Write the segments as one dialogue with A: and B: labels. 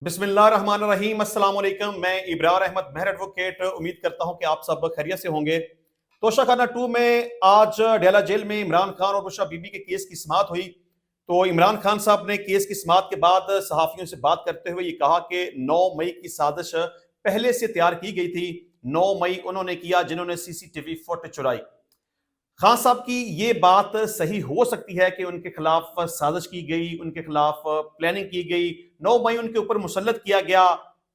A: बिस्मिल्लाहिर्रहमानिर्रहीम। अस्सलाम वालेकुम। मैं इब्रार अहमद मेहर एडवोकेट उम्मीद करता हूं कि आप सब खैरियत से होंगे। तोशाखाना 2 में आज डेला जेल में इमरान खान और बुशरा बीबी के केस की समाअत हुई। तो इमरान खान साहब ने केस की समाअत के बाद सहाफ़ियों से बात करते हुए ये कहा कि 9 मई की साजिश पहले से तैयार की गई थी। 9 मई उन्होंने किया जिन्होंने सीसीटीवी फुटेज चुराई। खान साहब की ये बात सही हो सकती है कि उनके खिलाफ साजिश की गई, उनके खिलाफ प्लानिंग की गई, 9 मई उनके ऊपर मुसल्लत किया गया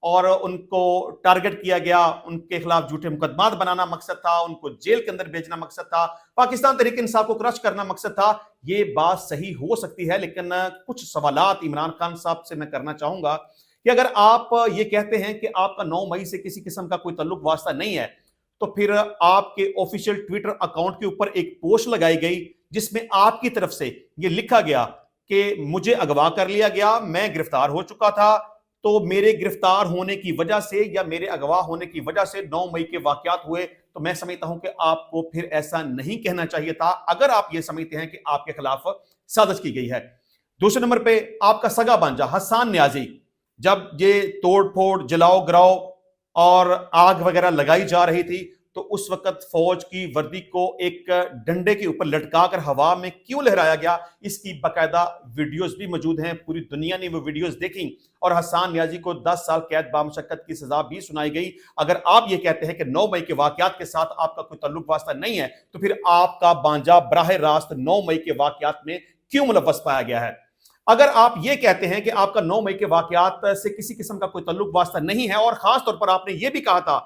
A: और उनको टारगेट किया गया, उनके खिलाफ झूठे मुकदमात बनाना मकसद था, उनको जेल के अंदर भेजना मकसद था, पाकिस्तान तहरीक इंसाफ को क्रश करना मकसद था। ये बात सही हो सकती है, लेकिन कुछ सवालात इमरान खान साहब से मैं करना चाहूंगा कि अगर आप ये कहते हैं कि आपका 9 मई से किसी किस्म का कोई तल्लुक वास्ता नहीं है, तो फिर आपके ऑफिशियल ट्विटर अकाउंट के ऊपर एक पोस्ट लगाई गई जिसमें आपकी तरफ से यह लिखा गया कि मुझे अगवा कर लिया गया, मैं गिरफ्तार हो चुका था, तो मेरे गिरफ्तार होने की वजह से या मेरे अगवा होने की वजह से 9 मई के वाकयात हुए। तो मैं समझता हूं कि आपको फिर ऐसा नहीं कहना चाहिए था अगर आप यह समझते हैं कि आपके खिलाफ साजिश की गई है। दूसरे नंबर पे आपका सगा भांजा हसन न्याजी, जब ये तोड़ फोड़, जलाओ गिराओ और आग वगैरह लगाई जा रही थी, तो उस वक्त फौज की वर्दी को एक डंडे के ऊपर लटकाकर हवा में क्यों लहराया गया, इसकी बाकायदा वीडियोस भी मौजूद हैं। पूरी दुनिया ने वो वीडियोस देखी और हसन न्याजी को 10 साल कैद बामशक्कत की सजा भी सुनाई गई। अगर आप ये कहते हैं कि 9 मई के वाकयात के साथ आपका कोई तल्लुक वास्ता नहीं है, तो फिर आपका बांजा बराह रास्त 9 मई के वाकयात में क्यों मुलव्वस पाया गया है? अगर आप ये कहते हैं कि आपका 9 मई के वाकयात से किसी किस्म का कोई तल्लुक वास्ता नहीं है, और खास तौर पर आपने ये भी कहा था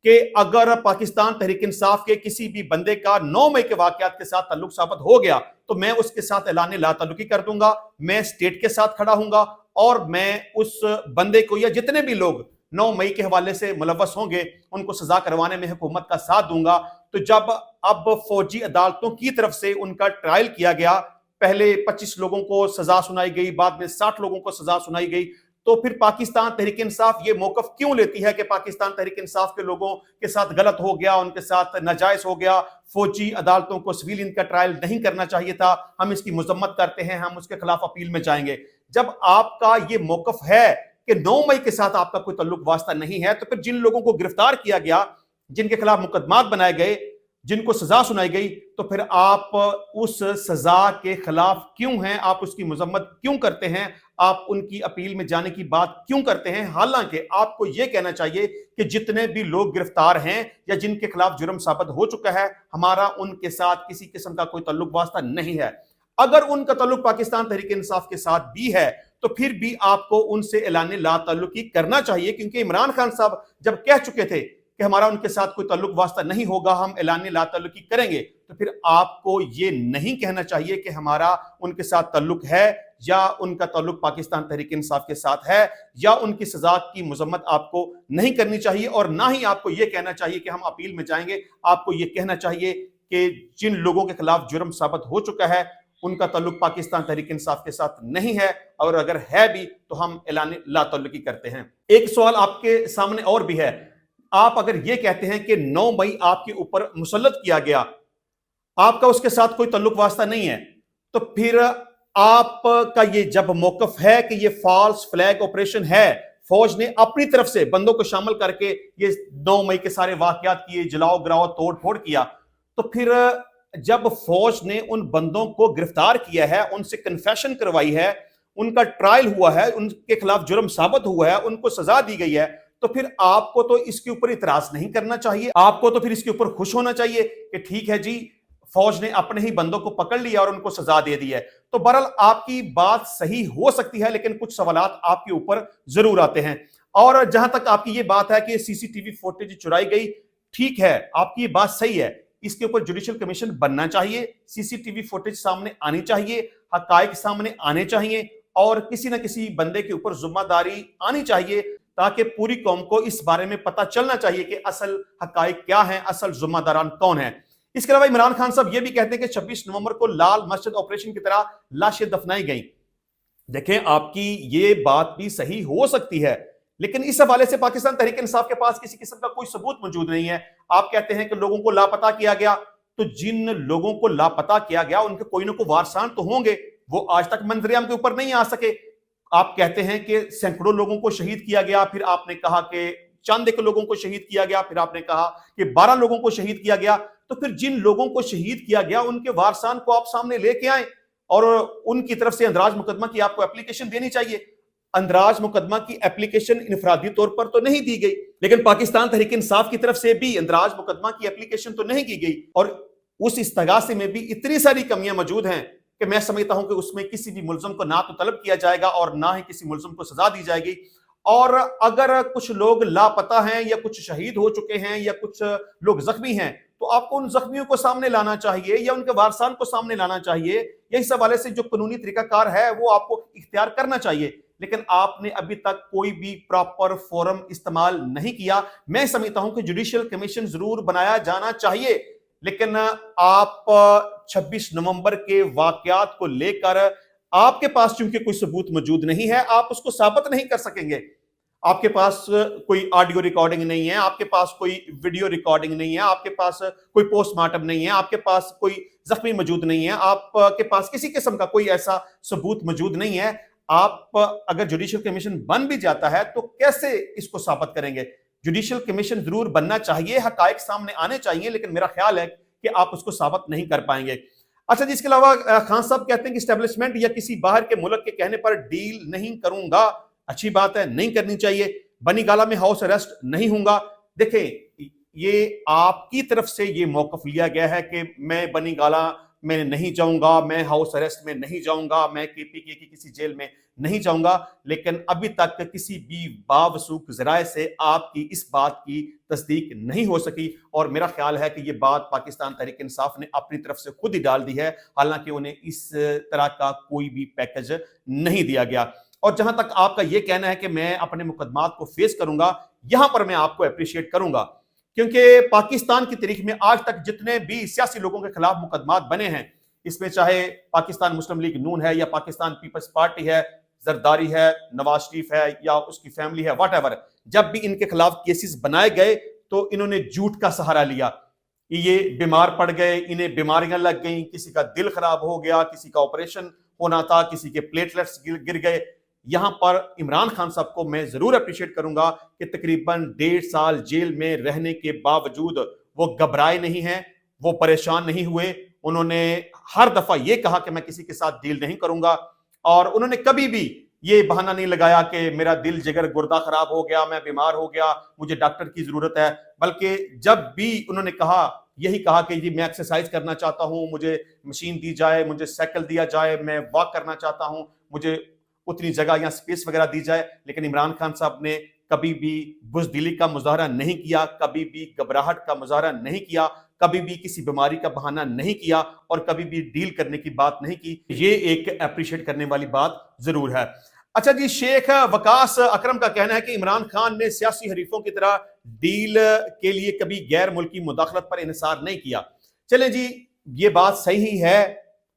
A: कि अगर पाकिस्तान तहरीक इंसाफ के किसी भी बंदे का 9 मई के वाकयात के साथ तल्लुक साबित हो गया तो मैं उसके साथ ऐलान ला तल्लुकी कर दूंगा, मैं स्टेट के साथ खड़ा हूंगा और मैं उस बंदे को या जितने भी लोग 9 मई के हवाले से मुलव्वस होंगे उनको सजा करवाने में हुकूमत का साथ दूंगा। तो जब अब फौजी अदालतों की तरफ से उनका ट्रायल किया गया, पहले 25 लोगों को सजा सुनाई गई, बाद में 60 लोगों को सजा सुनाई गई, तो फिर पाकिस्तान तहरीक इंसाफ ये मौकफ क्यों लेती है कि पाकिस्तान तहरीक इंसाफ के लोगों के साथ गलत हो गया, उनके साथ नाजायज हो गया, फौजी अदालतों को सिविलियन का ट्रायल नहीं करना चाहिए था, हम इसकी मजम्मत करते हैं, हम उसके खिलाफ अपील में जाएंगे। जब आपका ये मौकफ है कि 9 मई के साथ आपका कोई तल्लुक वास्ता नहीं है, तो फिर जिन लोगों को गिरफ्तार किया गया, जिनके खिलाफ मुकदमात बनाए गए, जिनको सजा सुनाई गई, तो फिर आप उस सजा के खिलाफ क्यों हैं? आप उसकी मजम्मत क्यों करते हैं? आप उनकी अपील में जाने की बात क्यों करते हैं? हालांकि आपको यह कहना चाहिए कि जितने भी लोग गिरफ्तार हैं या जिनके खिलाफ जुर्म साबित हो चुका है, हमारा उनके साथ किसी किस्म का कोई तल्लुक वास्ता नहीं है। अगर उनका तल्लुक पाकिस्तान तहरीक इंसाफ के साथ भी है, तो फिर भी आपको उनसे ऐलान ला तल्लुकी करना चाहिए, क्योंकि इमरान खान साहब जब कह चुके थे कि हमारा उनके साथ कोई तल्लुक वास्ता नहीं होगा, हम ऐलान ला तल्लुकी करेंगे, तो फिर आपको ये नहीं कहना चाहिए कि हमारा उनके साथ तल्लुक है या उनका तल्लुक पाकिस्तान तहरीक इंसाफ के साथ है, या उनकी सजा की मजम्मत आपको नहीं करनी चाहिए। और ना ही आपको यह कहना चाहिए कि हम अपील में जाएंगे। आपको यह कहना चाहिए कि जिन लोगों के खिलाफ जुर्म साबित हो चुका है उनका तल्लुक पाकिस्तान तहरीक इंसाफ के साथ नहीं है, और अगर है भी तो हम ऐलान ला तल्लुकी करते हैं। एक सवाल आपके सामने और भी है। आप अगर यह कहते हैं कि 9 मई आपके ऊपर मुसल्लत किया गया, आपका उसके साथ कोई तल्लुक वास्ता नहीं है, तो फिर आपका ये जब मौकफ है कि ये फॉल्स फ्लैग ऑपरेशन है, फौज ने अपनी तरफ से बंदों को शामिल करके ये 9 मई के सारे वाकयात किए, जलाओ गिराओ तोड़ फोड़ किया, तो फिर जब फौज ने उन बंदों को गिरफ्तार किया है, उनसे कन्फेशन करवाई है, उनका ट्रायल हुआ है, उनके खिलाफ जुर्म साबित हुआ है, उनको सजा दी गई है, तो फिर आपको तो इसके ऊपर इतराज नहीं करना चाहिए। आपको तो फिर इसके ऊपर खुश होना चाहिए कि ठीक है जी, फौज ने अपने ही बंदों को पकड़ लिया और उनको सजा दे दी है। तो बहरहाल आपकी बात सही हो सकती है, लेकिन कुछ सवालात आपके ऊपर जरूर आते हैं। और जहां तक आपकी ये बात है कि सीसीटीवी फुटेज चुराई गई, ठीक है, आपकी ये बात सही है, इसके ऊपर जुडिशियल कमीशन बनना चाहिए, सीसीटीवी फुटेज सामने आनी चाहिए, हकायक सामने आने चाहिए, और किसी न किसी बंदे के ऊपर जिम्मेदारी आनी चाहिए, ताकि पूरी कौम को इस बारे में पता चलना चाहिए कि असल हकायक क्या है, असल जिम्मेदारान कौन है। इसके अलावा इमरान खान साहब ये भी कहते हैं कि 26 नवंबर को लाल मस्जिद ऑपरेशन की तरह लाशें दफनाई गई। देखें, आपकी ये बात भी सही हो सकती है, लेकिन इस हवाले से पाकिस्तान तहरीक इंसाफ के पास किसी किस्म का कोई सबूत मौजूद नहीं है। आप कहते हैं कि लोगों को लापता किया गया, तो जिन लोगों को लापता किया गया उनके कोई ना कोई वारसान तो होंगे, वो आज तक मंजरियाम के ऊपर नहीं आ सके। आप कहते हैं कि सैकड़ों लोगों को शहीद किया गया, फिर आपने कहा कि चंद एक लोगों को शहीद किया गया, फिर आपने कहा कि 12 लोगों को शहीद किया गया। तो फिर जिन लोगों को शहीद किया गया उनके वारसान को आप सामने लेके आए और उनकी तरफ से अंदराज मुकदमा की आपको एप्लीकेशन देनी चाहिए। अंदराज मुकदमा की एप्लीकेशन इनफरादी तौर पर तो नहीं दी गई, लेकिन पाकिस्तान तहरीक इंसाफ की तरफ से भी अंदराज मुकदमा की एप्लीकेशन तो नहीं की गई, और उस इस्तगासे में भी इतनी सारी कमियां मौजूद हैं कि मैं समझता हूं कि उसमें किसी भी मुल्ज़िम को ना तो तलब किया जाएगा और ना ही किसी मुल्ज़िम को सजा दी जाएगी। और अगर कुछ लोग लापता हैं या कुछ शहीद हो चुके हैं या कुछ लोग जख्मी हैं, तो आपको उन जख्मियों को सामने लाना चाहिए या उनके वारसान को सामने लाना चाहिए, या इस हवाले से जो कानूनी तरीकाकार है वो आपको इख्तियार करना चाहिए। लेकिन आपने अभी तक कोई भी प्रॉपर फोरम इस्तेमाल नहीं किया। मैं समझता हूं कि जुडिशियल कमीशन जरूर बनाया जाना चाहिए, लेकिन आप 26 नवंबर के वाकयात को लेकर आपके पास चूंकि कोई सबूत मौजूद नहीं है, आप उसको साबित नहीं कर सकेंगे। आपके पास कोई ऑडियो रिकॉर्डिंग नहीं है, आपके पास कोई वीडियो रिकॉर्डिंग नहीं है, आपके पास कोई पोस्टमार्टम नहीं है, आपके पास कोई जख्मी मौजूद नहीं है, आपके पास किसी किस्म का कोई ऐसा सबूत मौजूद नहीं है। आप अगर जुडिशियल कमीशन बन भी जाता है तो कैसे इसको साबित करेंगे? जुडिशियल कमीशन जरूर बनना चाहिए, हकायक सामने आने चाहिए, लेकिन मेरा ख्याल है कि आप उसको साबित नहीं कर पाएंगे। अच्छा जी, इसके अलावा खान साहब कहते हैं कि एस्टेब्लिशमेंट या किसी बाहर के मुल्क के कहने पर डील नहीं करूंगा। अच्छी बात है, नहीं करनी चाहिए। बनी गाला में हाउस अरेस्ट नहीं होगा। देखें, ये आपकी तरफ से ये मौकफ लिया गया है कि मैं बनी गाला में नहीं जाऊंगा, मैं हाउस अरेस्ट में नहीं जाऊंगा, मैं केपीके की किसी जेल में नहीं जाऊंगा, लेकिन अभी तक किसी भी बावसूख जराए से आपकी इस बात की तस्दीक नहीं हो सकी। और मेरा ख्याल है कि ये बात पाकिस्तान तहरीक इंसाफ ने अपनी तरफ से खुद ही डाल दी है, हालांकि उन्हें इस तरह का कोई भी पैकेज नहीं दिया गया। और जहां तक आपका यह कहना है कि मैं अपने मुकदमात को फेस करूंगा, यहां पर मैं आपको अप्रिशिएट करूंगा, क्योंकि पाकिस्तान की तारीख में आज तक जितने भी सियासी लोगों के खिलाफ मुकदमात बने हैं, इसमें चाहे पाकिस्तान मुस्लिम लीग नून है या पाकिस्तान पीपल्स पार्टी है, जरदारी है, नवाज शरीफ है या उसकी फैमिली है, व्हाटएवर, जब भी इनके खिलाफ केसेस बनाए गए तो इन्होंने झूठ का सहारा लिया। ये बीमार पड़ गए, इन्हें बीमारियां लग गई, किसी का दिल खराब हो गया, किसी का ऑपरेशन होना था, किसी के प्लेटलेट्स गिर गए। यहां पर इमरान खान साहब को मैं जरूर अप्रिशिएट करूंगा कि तकरीबन 1.5 साल जेल में रहने के बावजूद वो घबराए नहीं हैं, वो परेशान नहीं हुए। उन्होंने हर दफा ये कहा कि मैं किसी के साथ डील नहीं करूंगा, और उन्होंने कभी भी ये बहाना नहीं लगाया कि मेरा दिल जिगर गुर्दा खराब हो गया, मैं बीमार हो गया, मुझे डॉक्टर की जरूरत है। बल्कि जब भी उन्होंने कहा, यही कहा कि जी मैं एक्सरसाइज करना चाहता हूं, मुझे मशीन दी जाए, मुझे साइकिल दिया जाए, मैं वॉक करना चाहता हूं, मुझे उतनी जगह या स्पेस वगैरह दी जाए। लेकिन इमरान खान साहब ने कभी भी बुज़दिली का मुजाहरा नहीं किया, कभी भी घबराहट का मुजाहरा नहीं किया, कभी भी किसी बीमारी का बहाना नहीं किया, और कभी भी डील करने की बात नहीं की। ये एक अप्रिशिएट करने वाली बात जरूर है। अच्छा जी, शेख वकास अकरम का कहना है कि इमरान खान ने सियासी हरीफों की तरह डील के लिए कभी गैर मुल्की मुदाखलत पर इनसार नहीं किया। चलें जी, ये बात सही है,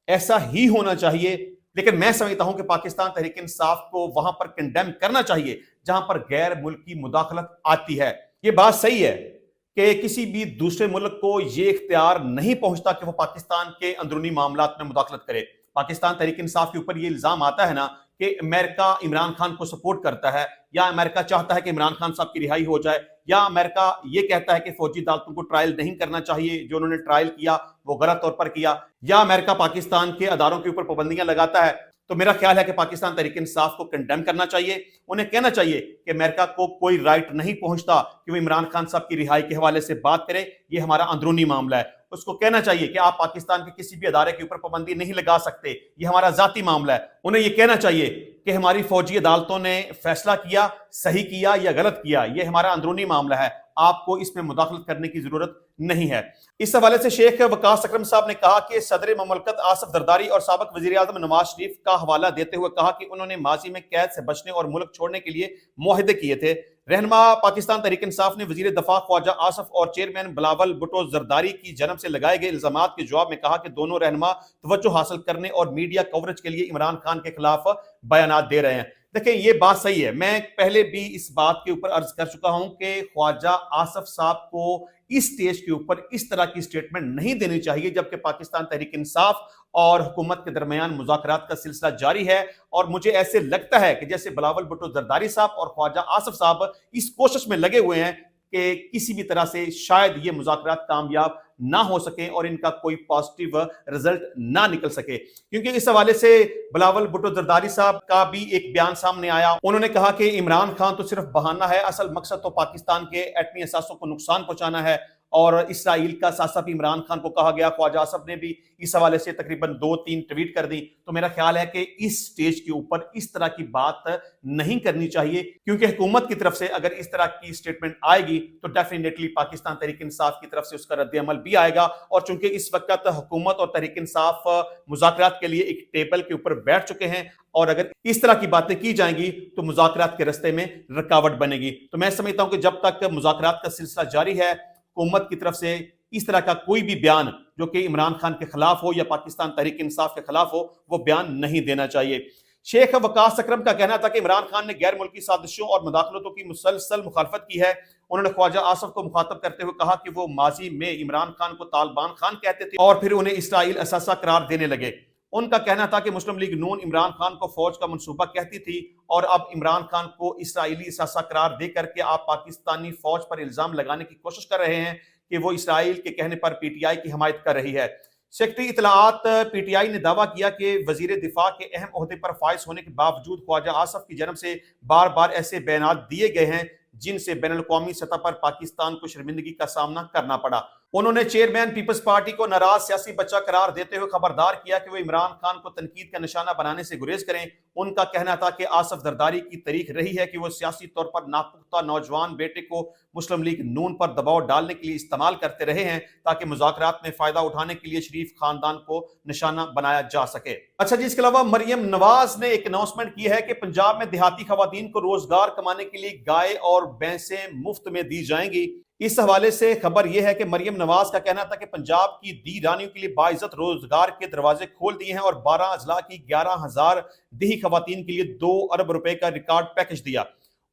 A: ऐसा ही होना चाहिए, लेकिन मैं समझता हूं कि पाकिस्तान तहरीक इंसाफ को वहां पर कंडेम करना चाहिए जहां पर गैर मुल्की मुदाखलत आती है। ये बात सही है कि किसी भी दूसरे मुल्क को ये इख्तियार नहीं पहुंचता कि वो पाकिस्तान के अंदरूनी मामलात में मुदाखलत करे। पाकिस्तान तहरीक इंसाफ के ऊपर ये इल्जाम आता है ना कि अमेरिका इमरान खान को सपोर्ट करता है, या अमेरिका चाहता है कि इमरान खान साहब की रिहाई हो जाए, या अमेरिका ये कहता है कि फौजी अदालतों को ट्रायल नहीं करना चाहिए, जो उन्होंने ट्रायल किया वो गलत तौर पर किया, या अमेरिका पाकिस्तान के अदारों के ऊपर पाबंदियां लगाता है। तो मेरा ख्याल है कि पाकिस्तान तहरीक इंसाफ को कंडेम करना चाहिए। उन्हें कहना चाहिए कि अमेरिका को कोई राइट नहीं पहुंचता कि वो इमरान खान साहब की रिहाई के हवाले से बात करे, ये हमारा अंदरूनी मामला है। उसको कहना चाहिए कि आप पाकिस्तान के किसी भी अदारे के ऊपर पाबंदी नहीं लगा सकते, ये हमारा जाती मामला है। उन्हें यह कहना चाहिए कि हमारी फौजी अदालतों ने फैसला किया, सही किया या गलत किया, यह हमारा अंदरूनी मामला है, आपको इसमें मुदाखलत करने की जरूरत नहीं है। इस हवाले से शेख वकास अकरम साहब ने कहा कि सदर ममलकत आसिफ जरदारी और साबिक वजीर आजम नवाज शरीफ का हवाला देते हुए कहा कि उन्होंने माजी में कैद से बचने और मुल्क छोड़ने के लिए मुआहदे किए थे। रहनुमा पाकिस्तान तहरीक इंसाफ ने वजीर दफा ख्वाजा आसिफ और चेयरमैन बिलावल भुट्टो जरदारी की जन्म से लगाए गए इल्जामात के जवाब में कहा कि दोनों रहनुमा तवज्जो हासिल करने और मीडिया कवरेज के लिए इमरान खान के खिलाफ बयानात दे रहे हैं। دیکھیں یہ بات صحیح ہے، میں پہلے بھی اس بات کے اوپر عرض کر چکا ہوں کہ خواجہ آصف صاحب کو اس سٹیج کے اوپر اس طرح کی سٹیٹمنٹ نہیں دینی چاہیے جبکہ پاکستان تحریک انصاف اور حکومت کے درمیان مذاکرات کا سلسلہ جاری ہے، اور مجھے ایسے لگتا ہے کہ جیسے بلاول بھٹو زرداری صاحب اور خواجہ آصف صاحب اس کوشش میں لگے ہوئے ہیں کہ کسی بھی طرح سے شاید یہ مذاکرات کامیاب نہ ہو سکیں اور ان کا کوئی پازیٹیو رزلٹ نہ نکل سکے، کیونکہ اس حوالے سے بلاول بھٹو زرداری صاحب کا بھی ایک بیان سامنے آیا۔ انہوں نے کہا کہ عمران خان تو صرف بہانہ ہے، اصل مقصد تو پاکستان کے ایٹمی اثاثوں کو نقصان پہنچانا ہے، اور اسرائیل کا ساتھ ساتھ عمران خان کو کہا گیا۔ خواجہ آصف نے بھی اس حوالے سے تقریباً 2-3 ٹویٹ کر دی۔ تو میرا خیال ہے کہ اس سٹیج کے اوپر اس طرح کی بات نہیں کرنی چاہیے، کیونکہ حکومت کی طرف سے اگر اس طرح کی سٹیٹمنٹ آئے گی تو ڈیفینیٹلی پاکستان تحریک انصاف کی طرف سے اس کا رد عمل بھی آئے گا، اور چونکہ اس وقت حکومت اور تحریک انصاف مذاکرات کے لیے ایک ٹیبل کے اوپر بیٹھ چکے ہیں، اور اگر اس طرح کی باتیں کی جائیں گی تو مذاکرات کے رستے میں رکاوٹ بنے گی۔ تو میں سمجھتا ہوں کہ جب تک مذاکرات کا سلسلہ جاری ہے، حکومت کی طرف سے اس طرح کا کوئی بھی بیان جو کہ عمران خان کے خلاف ہو یا پاکستان تحریک انصاف کے خلاف ہو وہ بیان نہیں دینا چاہیے۔ شیخ وقاص اکرم کا کہنا تھا کہ عمران خان نے غیر ملکی سازشوں اور مداخلتوں کی مسلسل مخالفت کی ہے۔ انہوں نے خواجہ آصف کو مخاطب کرتے ہوئے کہا کہ وہ ماضی میں عمران خان کو طالبان خان کہتے تھے اور پھر انہیں اسرائیل اثاثہ قرار دینے لگے۔ ان کا کہنا تھا کہ مسلم لیگ نون عمران خان کو فوج کا منصوبہ کہتی تھی، اور اب عمران خان کو اسرائیلی اثاثہ قرار دے کر کے آپ پاکستانی فوج پر الزام لگانے کی کوشش کر رہے ہیں کہ وہ اسرائیل کے کہنے پر پی ٹی آئی کی حمایت کر رہی ہے۔ سیکرٹری اطلاعات پی ٹی آئی نے دعویٰ کیا کہ وزیر دفاع کے اہم عہدے پر فائز ہونے کے باوجود خواجہ آصف کی جانب سے بار بار ایسے بیانات دیے گئے ہیں جن سے بین الاقوامی سطح پر پاکستان کو شرمندگی کا سامنا کرنا پڑا۔ انہوں نے چیئرمین پیپلز پارٹی کو ناراض سیاسی بچہ قرار دیتے ہوئے خبردار کیا کہ وہ عمران خان کو تنقید کا نشانہ بنانے سے گریز کریں۔ ان کا کہنا تھا کہ آصف زرداری کی طریق رہی ہے کہ وہ سیاسی طور پر ناپختہ نوجوان بیٹے کو مسلم لیگ نون پر دباؤ ڈالنے کے لیے استعمال کرتے رہے ہیں تاکہ مذاکرات میں فائدہ اٹھانے کے لیے شریف خاندان کو نشانہ بنایا جا سکے۔ اچھا جی، اس کے علاوہ مریم نواز نے ایک اناؤنسمنٹ کی ہے کہ پنجاب میں دیہاتی خواتین کو روزگار کمانے کے لیے گائے اور بھینسیں مفت میں دی جائیں گی۔ اس حوالے سے خبر یہ ہے کہ مریم نواز کا کہنا تھا کہ پنجاب کی دی رانیوں کے لیے باعزت روزگار کے دروازے کھول دیے ہیں اور 12 اضلاع کی 11,000 دیہی خواتین کے لیے 2 ارب روپے کا ریکارڈ پیکج دیا۔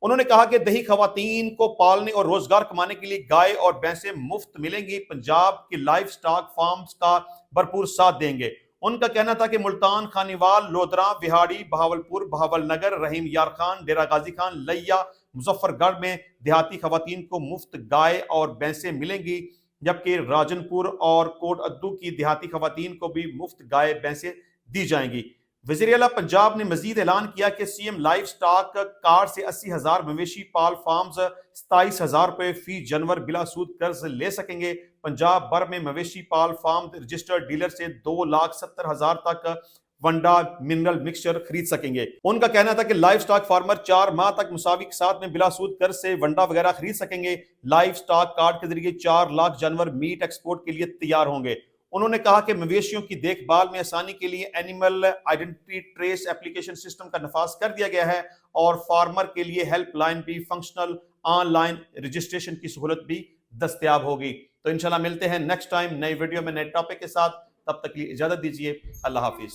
A: انہوں نے کہا کہ دیہی خواتین کو پالنے اور روزگار کمانے کے لیے گائے اور بھینسیں مفت ملیں گی، پنجاب کی لائف سٹاک فارمز کا بھرپور ساتھ دیں گے۔ ان کا کہنا تھا کہ ملتان، خانیوال، لودھراں، وہاڑی، بہاولپور، بہاول نگر، رحیم یار خان، ڈیرہ غازی خان، لیا، مظفر گڑھ میں دیہاتی خواتین کو مفت گائے اور بھینسیں ملیں گی، جبکہ راجن پور اور کوٹ ادو کی دیہاتی خواتین کو بھی مفت گائے بھینسیں دی جائیں گی۔ وزیر اعلیٰ پنجاب نے مزید اعلان کیا کہ C M livestock card سے 80,000 مویشی پال فارمز 27,000 روپے فی جانور بلا سود قرض لے سکیں گے۔ پنجاب بھر میں مویشی پال فارم رجسٹرڈ ڈیلر سے 2,70,000 تک ونڈا منرل مکسچر خرید سکیں گے۔ ان کا کہنا تھا کہ لائف سٹاک فارمر 4 ماہ تک مساوی ساتھ میں بلا سود قرض سے ونڈا وغیرہ خرید سکیں گے۔ لائف سٹاک کارڈ کے ذریعے 4 لاکھ جانور میٹ ایکسپورٹ کے لیے تیار ہوں گے۔ انہوں نے کہا کہ مویشیوں کی دیکھ بھال میں آسانی کے لیے animal identity trace application system کا نفاذ کر دیا گیا ہے، اور فارمر کے لیے ہیلپ لائن بھی فنکشنل، آن لائن رجسٹریشن کی سہولت بھی دستیاب ہوگی۔ تو انشاءاللہ ملتے ہیں نیکسٹ ٹائم نئی ویڈیو میں نئے ٹاپک کے ساتھ، تب تک کے لیے اجازت دیجیے۔ اللہ حافظ۔